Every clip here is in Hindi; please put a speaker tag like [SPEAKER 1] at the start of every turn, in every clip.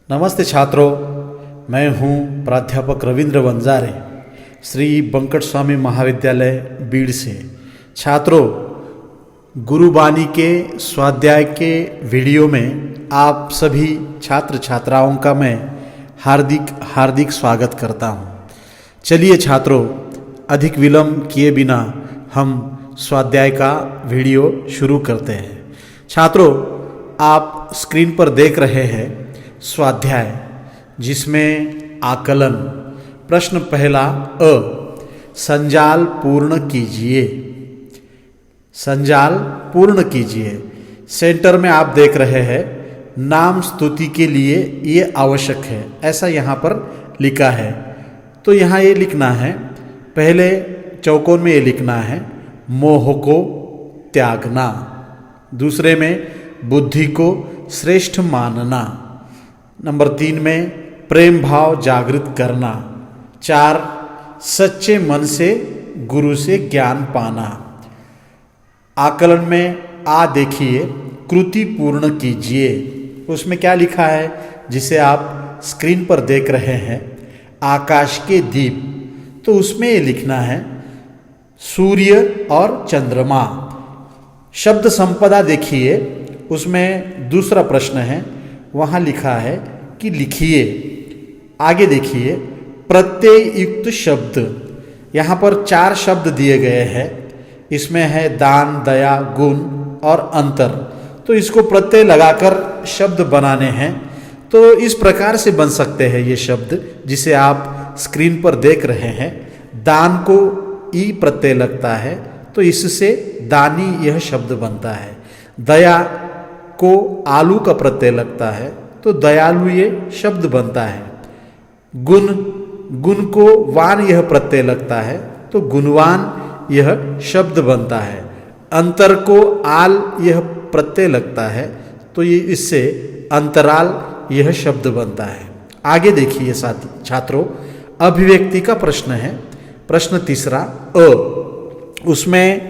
[SPEAKER 1] नमस्ते छात्रों, मैं हूं प्राध्यापक रविंद्र वंजारे, श्री बंकट स्वामी महाविद्यालय बीड़ से। छात्रों, गुरुबानी के स्वाध्याय के वीडियो में आप सभी छात्र छात्राओं का मैं हार्दिक स्वागत करता हूं। चलिए छात्रों, अधिक विलंब किए बिना हम स्वाध्याय का वीडियो शुरू करते हैं। छात्रों, आप स्क्रीन पर देख रहे हैं स्वाध्याय, जिसमें आकलन। प्रश्न पहला अ, संजाल पूर्ण कीजिए। संजाल पूर्ण कीजिए। सेंटर में आप देख रहे हैं नाम स्तुति के लिए ये आवश्यक है, ऐसा यहाँ पर लिखा है। तो यहाँ ये लिखना है, पहले चौकोन में ये लिखना है मोह को त्यागना, दूसरे में बुद्धि को श्रेष्ठ मानना, नंबर 3 में प्रेम भाव जागृत करना, 4 सच्चे मन से गुरु से ज्ञान पाना। आकलन में आ देखिए, कृति पूर्ण कीजिए। उसमें क्या लिखा है जिसे आप स्क्रीन पर देख रहे हैं, आकाश के दीप। तो उसमें ये लिखना है सूर्य और चंद्रमा। शब्द संपदा देखिए, उसमें दूसरा प्रश्न है, वहाँ लिखा है कि लिखिए। आगे देखिए, प्रत्यय युक्त शब्द। यहाँ पर 4 शब्द दिए गए हैं। इसमें है दान, दया, गुण और अंतर। तो इसको प्रत्यय लगाकर शब्द बनाने हैं। तो इस प्रकार से बन सकते हैं ये शब्द, जिसे आप स्क्रीन पर देख रहे हैं। दान को ई प्रत्यय लगता है, तो इससे दानी यह शब्द बनता है। दया को आलू का प्रत्यय लगता है, तो दयालु ये शब्द बनता है। गुण को वान यह प्रत्यय लगता है, तो गुणवान यह शब्द बनता है। अंतर को आल यह प्रत्यय लगता है, तो ये इससे अंतराल यह शब्द बनता है। आगे देखिए साथी छात्रों, अभिव्यक्ति का प्रश्न है। प्रश्न तीसरा अ, उसमें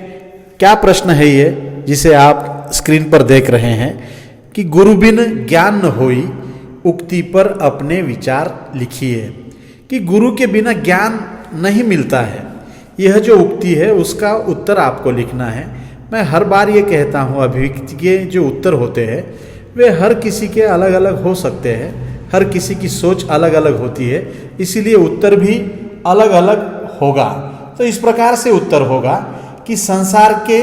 [SPEAKER 1] क्या प्रश्न है ये, जिसे आप स्क्रीन पर देख रहे हैं कि गुरु बिन ज्ञान न होई, उक्ति पर अपने विचार लिखिए। कि गुरु के बिना ज्ञान नहीं मिलता है, यह जो उक्ति है उसका उत्तर आपको लिखना है। मैं हर बार ये कहता हूँ, अभिव्यक्ति के जो उत्तर होते हैं वे हर किसी के अलग अलग हो सकते हैं, हर किसी की सोच अलग अलग होती है, इसीलिए उत्तर भी अलग अलग होगा। तो इस प्रकार से उत्तर होगा कि संसार के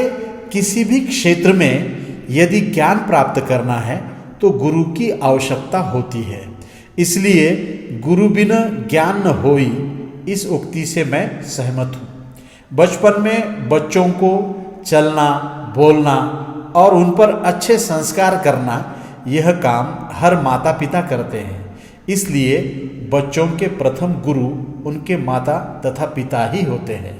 [SPEAKER 1] किसी भी क्षेत्र में यदि ज्ञान प्राप्त करना है तो गुरु की आवश्यकता होती है। इसलिए गुरु बिना ज्ञान न होई, इस उक्ति से मैं सहमत हूँ। बचपन में बच्चों को चलना, बोलना और उन पर अच्छे संस्कार करना, यह काम हर माता पिता करते हैं। इसलिए बच्चों के प्रथम गुरु उनके माता तथा पिता ही होते हैं।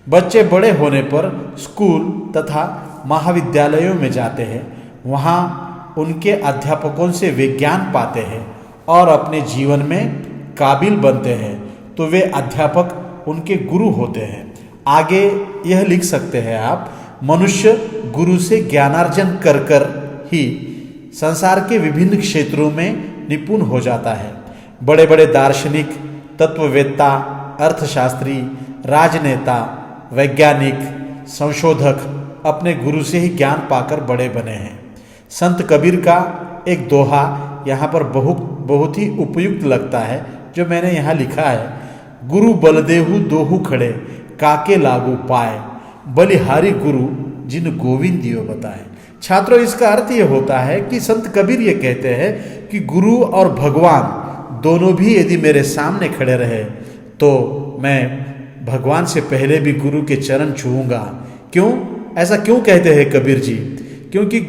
[SPEAKER 1] बच्चे बड़े होने पर स्कूल तथा महाविद्यालयों में जाते हैं, वहाँ उनके अध्यापकों से वे ज्ञान पाते हैं और अपने जीवन में काबिल बनते हैं, तो वे अध्यापक उनके गुरु होते हैं। आगे यह लिख सकते हैं आप, मनुष्य गुरु से ज्ञानार्जन कर कर ही संसार के विभिन्न क्षेत्रों में निपुण हो जाता है। बड़े बड़े दार्शनिक, तत्ववेत्ता, अर्थशास्त्री, राजनेता, वैज्ञानिक, संशोधक अपने गुरु से ही ज्ञान पाकर बड़े बने हैं। संत कबीर का एक दोहा यहाँ पर बहुत ही उपयुक्त लगता है, जो मैंने यहाँ लिखा है, गुरु बलदेहु दोहु खड़े, काके लागू पाए, बलिहारी गुरु जिन गोविंद दियो बताए। छात्रों, इसका अर्थ ये होता है कि संत कबीर ये कहते हैं कि गुरु और भगवान दोनों भी यदि मेरे सामने खड़े रहे तो मैं भगवान से पहले भी गुरु के चरण छूऊंगा। क्यों ऐसा क्यों कहते हैं कबीर जी? क्योंकि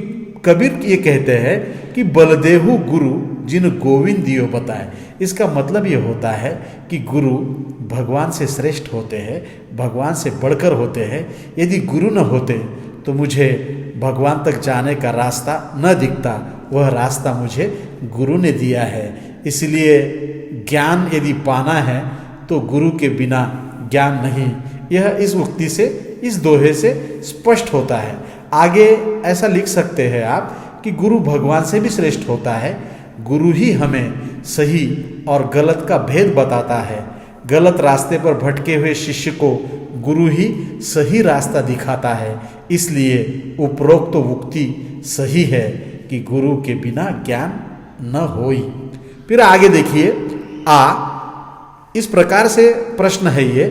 [SPEAKER 1] कबीर ये कहते हैं कि बलदेहु गुरु जिन गोविंद दियो बताए। इसका मतलब ये होता है कि गुरु भगवान से श्रेष्ठ होते हैं, भगवान से बढ़कर होते हैं। यदि गुरु न होते तो मुझे भगवान तक जाने का रास्ता न दिखता, वह रास्ता मुझे गुरु ने दिया है। इसलिए ज्ञान यदि पाना है तो गुरु के बिना ज्ञान नहीं। यह इस उक्ति से, इस दोहे से स्पष्ट होता है। आगे ऐसा लिख सकते हैं आप कि गुरु भगवान से भी श्रेष्ठ होता है। गुरु ही हमें सही और गलत का भेद बताता है। गलत रास्ते पर भटके हुए शिष्य को गुरु ही सही रास्ता दिखाता है। इसलिए उपरोक्त उक्ति सही है कि गुरु के बिना ज्ञान न होई। फिर आगे देखिए इस प्रकार से प्रश्न है ये,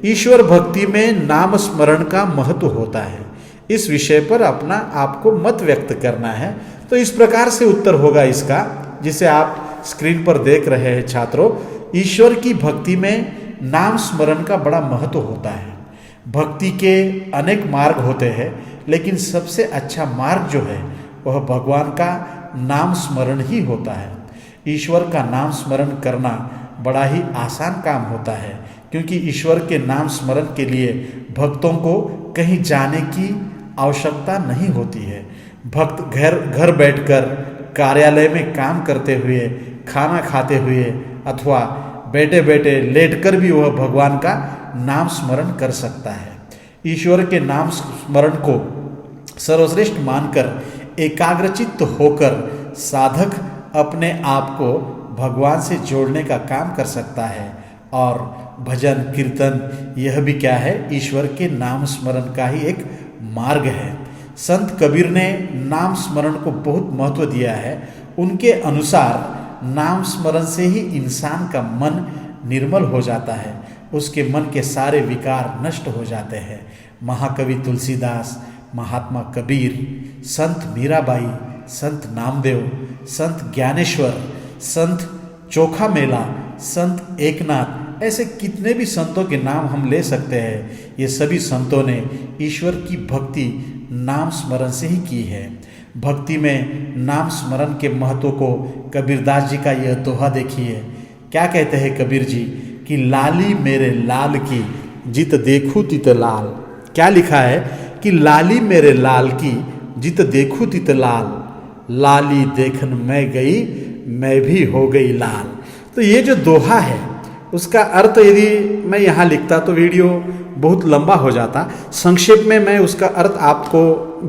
[SPEAKER 1] ईश्वर भक्ति में नाम स्मरण का महत्व होता है। इस विषय पर अपना आपको मत व्यक्त करना है। तो इस प्रकार से उत्तर होगा इसका, जिसे आप स्क्रीन पर देख रहे हैं छात्रों। ईश्वर की भक्ति में नाम स्मरण का बड़ा महत्व होता है। भक्ति के अनेक मार्ग होते हैं, लेकिन सबसे अच्छा मार्ग जो है वह भगवान का नाम स्मरण ही होता है। ईश्वर का नाम स्मरण करना बड़ा ही आसान काम होता है, क्योंकि ईश्वर के नाम स्मरण के लिए भक्तों को कहीं जाने की आवश्यकता नहीं होती है। भक्त घर बैठकर, कार्यालय में काम करते हुए, खाना खाते हुए अथवा बैठे बैठे लेटकर भी वह भगवान का नाम स्मरण कर सकता है। ईश्वर के नाम स्मरण को सर्वश्रेष्ठ मानकर एकाग्रचित्त होकर साधक अपने आप को भगवान से जोड़ने का काम कर सकता है। और भजन कीर्तन यह भी क्या है, ईश्वर के नाम स्मरण का ही एक मार्ग है। संत कबीर ने नाम स्मरण को बहुत महत्व दिया है। उनके अनुसार नाम स्मरण से ही इंसान का मन निर्मल हो जाता है, उसके मन के सारे विकार नष्ट हो जाते हैं। महाकवि तुलसीदास, महात्मा कबीर, संत मीराबाई, संत नामदेव, संत ज्ञानेश्वर, संत चोखा मेला, संत एकनाथ, ऐसे कितने भी संतों के नाम हम ले सकते हैं। ये सभी संतों ने ईश्वर की भक्ति नाम स्मरण से ही की है। भक्ति में नाम स्मरण के महत्व को कबीरदास जी का यह दोहा देखिए। क्या कहते हैं कबीर जी कि लाली मेरे लाल की जित देखूं तित लाल। क्या लिखा है कि लाली मेरे लाल की जित देखूं तित लाल, लाली देखन मैं गई मैं भी हो गई लाल। तो ये जो दोहा है उसका अर्थ यदि मैं यहाँ लिखता तो वीडियो बहुत लंबा हो जाता। संक्षेप में मैं उसका अर्थ आपको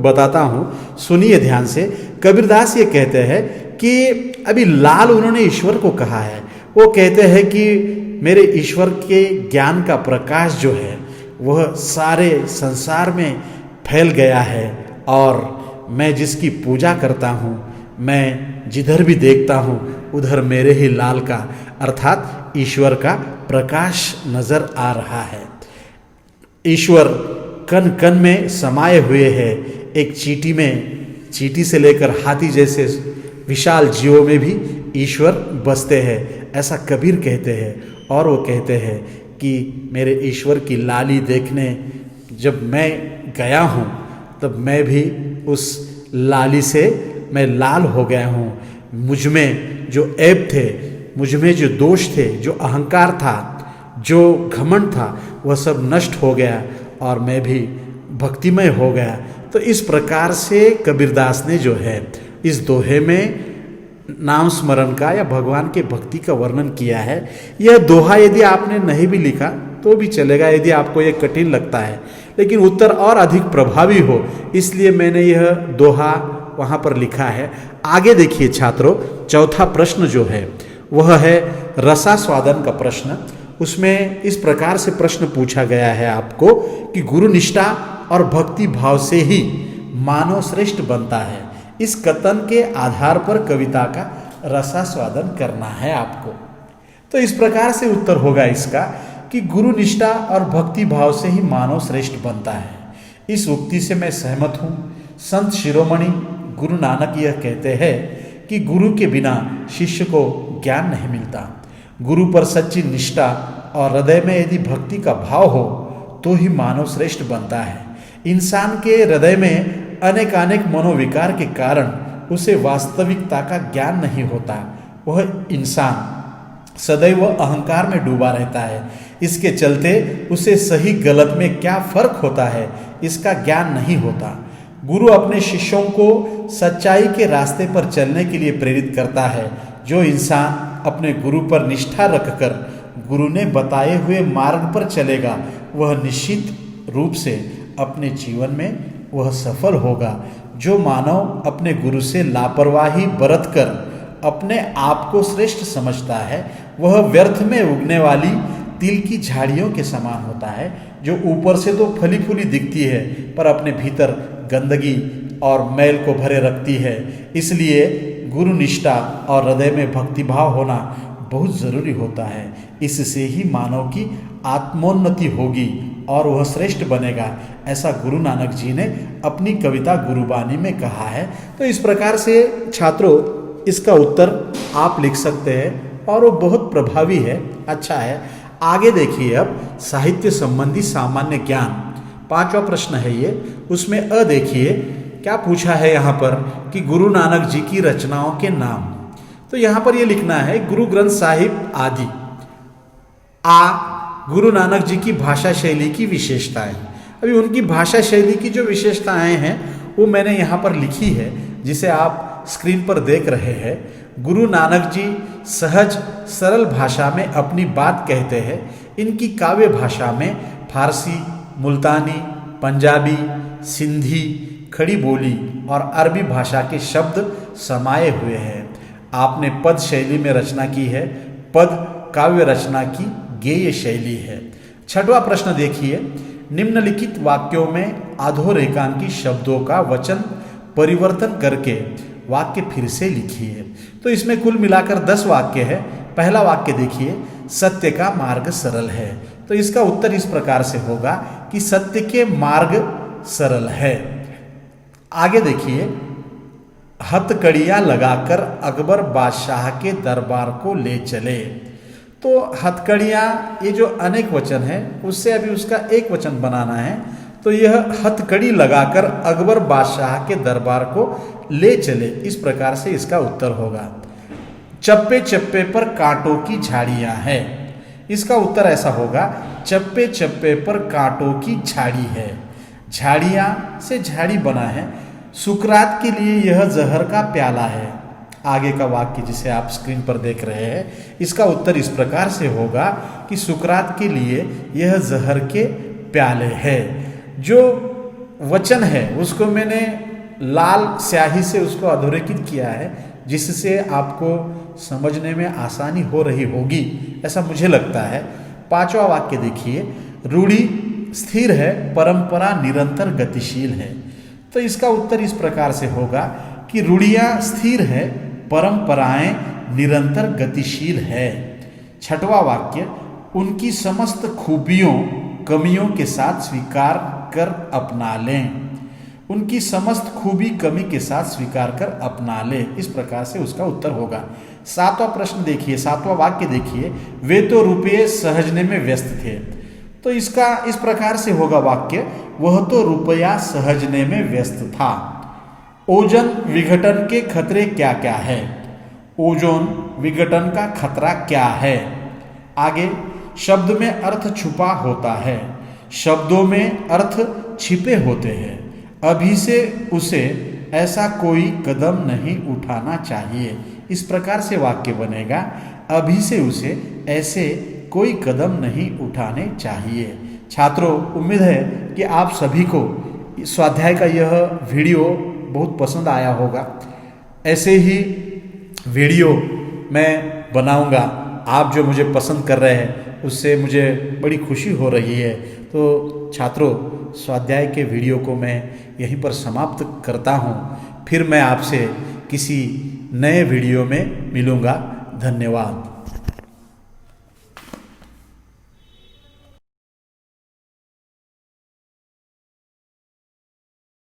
[SPEAKER 1] बताता हूँ, सुनिए ध्यान से। कबीरदास ये कहते हैं कि अभी लाल उन्होंने ईश्वर को कहा है। वो कहते हैं कि मेरे ईश्वर के ज्ञान का प्रकाश जो है वह सारे संसार में फैल गया है, और मैं जिसकी पूजा करता हूँ, मैं जिधर भी देखता हूँ उधर मेरे ही लाल का अर्थात ईश्वर का प्रकाश नजर आ रहा है। ईश्वर कण कण में समाये हुए हैं। एक चींटी में, चींटी से लेकर हाथी जैसे विशाल जीवों में भी ईश्वर बसते हैं, ऐसा कबीर कहते हैं। और वो कहते हैं कि मेरे ईश्वर की लाली देखने जब मैं गया हूँ तब मैं भी उस लाली से मैं लाल हो गया हूँ। मुझ में जो ऐब थे, मुझ में जो दोष थे, जो अहंकार था, जो घमंड था, वह सब नष्ट हो गया और मैं भी भक्तिमय हो गया। तो इस प्रकार से कबीरदास ने जो है इस दोहे में नाम स्मरण का या भगवान के भक्ति का वर्णन किया है। यह दोहा यदि आपने नहीं भी लिखा तो भी चलेगा, यदि आपको यह कठिन लगता है, लेकिन उत्तर और अधिक प्रभावी हो इसलिए मैंने यह दोहा वहाँ पर लिखा है। आगे देखिए छात्रों, चौथा प्रश्न जो है वह है रसास्वादन का प्रश्न। उसमें इस प्रकार से प्रश्न पूछा गया है आपको कि गुरु निष्ठा और भक्ति भाव से ही मानव श्रेष्ठ बनता है। इस कथन के आधार पर कविता का रसास्वादन करना है आपको। तो इस प्रकार से उत्तर होगा इसका कि गुरु निष्ठा और भक्ति भाव से ही मानव श्रेष्ठ बनता है। इस उक्ति से मैं सहमत हूँ। संत शिरोमणि गुरु नानक यह कहते हैं कि गुरु के बिना शिष्य को ज्ञान नहीं मिलता। गुरु पर सच्ची निष्ठा और हृदय में यदि भक्ति का भाव हो तो ही मानव श्रेष्ठ बनता है। इंसान के हृदय में अनेक मनोविकार के कारण उसे वास्तविकता का ज्ञान नहीं होता। वह इंसान सदैव अहंकार में डूबा रहता है। इसके चलते उसे सही गलत में क्या फर्क होता है इसका ज्ञान नहीं होता। गुरु अपने शिष्यों को सच्चाई के रास्ते पर चलने के लिए प्रेरित करता है। जो इंसान अपने गुरु पर निष्ठा रखकर गुरु ने बताए हुए मार्ग पर चलेगा वह निश्चित रूप से अपने जीवन में वह सफल होगा। जो मानव अपने गुरु से लापरवाही बरतकर अपने आप को श्रेष्ठ समझता है वह व्यर्थ में उगने वाली तिल की झाड़ियों के समान होता है, जो ऊपर से तो फली फूली दिखती है पर अपने भीतर गंदगी और मैल को भरे रखती है। इसलिए गुरु निष्ठा और हृदय में भक्तिभाव होना बहुत ज़रूरी होता है। इससे ही मानव की आत्मोन्नति होगी और वह श्रेष्ठ बनेगा, ऐसा गुरु नानक जी ने अपनी कविता गुरुबानी में कहा है। तो इस प्रकार से छात्रों इसका उत्तर आप लिख सकते हैं और वो बहुत प्रभावी है, अच्छा है। आगे देखिए अब साहित्य संबंधी सामान्य ज्ञान, 5वां प्रश्न है ये। उसमें अ देखिए क्या पूछा है यहाँ पर कि गुरु नानक जी की रचनाओं के नाम। तो यहाँ पर ये लिखना है गुरु ग्रंथ साहिब आदि। आ गुरु नानक जी की भाषा शैली की विशेषताएं। अभी उनकी भाषा शैली की जो विशेषताएं हैं वो मैंने यहाँ पर लिखी है, जिसे आप स्क्रीन पर देख रहे हैं। गुरु नानक जी सहज सरल भाषा में अपनी बात कहते हैं। इनकी काव्य भाषा में फारसी, मुल्तानी, पंजाबी, सिंधी, खड़ी बोली और अरबी भाषा के शब्द समाये हुए हैं। आपने पद शैली में रचना की है। पद काव्य रचना की गेय शैली है। 6वां प्रश्न देखिए, निम्नलिखित वाक्यों में अधोरेखांकित शब्दों का वचन परिवर्तन करके वाक्य फिर से लिखिए। तो इसमें कुल मिलाकर 10 वाक्य है। पहला वाक्य देखिए, सत्य का मार्ग सरल है। तो इसका उत्तर इस प्रकार से होगा कि सत्य के मार्ग सरल है। आगे देखिए, हथकड़ियाँ लगाकर अकबर बादशाह के दरबार को ले चले। तो हथकड़ियाँ ये जो अनेक वचन है उससे अभी उसका एक वचन बनाना है। तो यह हथकड़ी लगाकर अकबर बादशाह के दरबार को ले चले, इस प्रकार से इसका उत्तर होगा। चप्पे चप्पे पर कांटों की झाड़ियाँ है। इसका उत्तर ऐसा होगा, चप्पे चप्पे पर कांटों की झाड़ी है। झाड़ियाँ से झाड़ी बना है। सुकरात के लिए यह जहर का प्याला है। आगे का वाक्य जिसे आप स्क्रीन पर देख रहे हैं, इसका उत्तर इस प्रकार से होगा कि सुकरात के लिए यह जहर के प्याले है। जो वचन है उसको मैंने लाल स्याही से उसको अधोरेखित किया है, जिससे आपको समझने में आसानी हो रही होगी, ऐसा मुझे लगता है। 5वां वाक्य देखिए, रूढ़ी स्थिर है, परंपरा निरंतर गतिशील है। तो इसका उत्तर इस प्रकार से होगा कि रूढ़ियाँ स्थिर है, परंपराएं निरंतर गतिशील है। 6वां वाक्य, उनकी समस्त खूबियों कमियों के साथ स्वीकार कर अपना लें। उनकी समस्त खूबी कमी के साथ स्वीकार कर अपना ले, इस प्रकार से उसका उत्तर होगा। 7वां प्रश्न देखिए, 7वां वाक्य देखिए, वे तो रुपये सहजने में व्यस्त थे। तो इसका इस प्रकार से होगा वाक्य, वह तो रुपया सहजने में व्यस्त था। ओजोन विघटन के खतरे क्या क्या है। ओजोन विघटन का खतरा क्या है। आगे, शब्द में अर्थ छुपा होता है, शब्दों में अर्थ छिपे होते हैं। अभी से उसे ऐसा कोई कदम नहीं उठाना चाहिए, इस प्रकार से वाक्य बनेगा, अभी से उसे ऐसे कोई कदम नहीं उठाने चाहिए। छात्रों, उम्मीद है कि आप सभी को स्वाध्याय का यह वीडियो बहुत पसंद आया होगा। ऐसे ही वीडियो मैं बनाऊंगा। आप जो मुझे पसंद कर रहे हैं उससे मुझे बड़ी खुशी हो रही है। तो छात्रों, स्वाध्याय के वीडियो को मैं यहीं पर समाप्त करता हूँ। फिर मैं आपसे किसी नए वीडियो में मिलूँगा। धन्यवाद।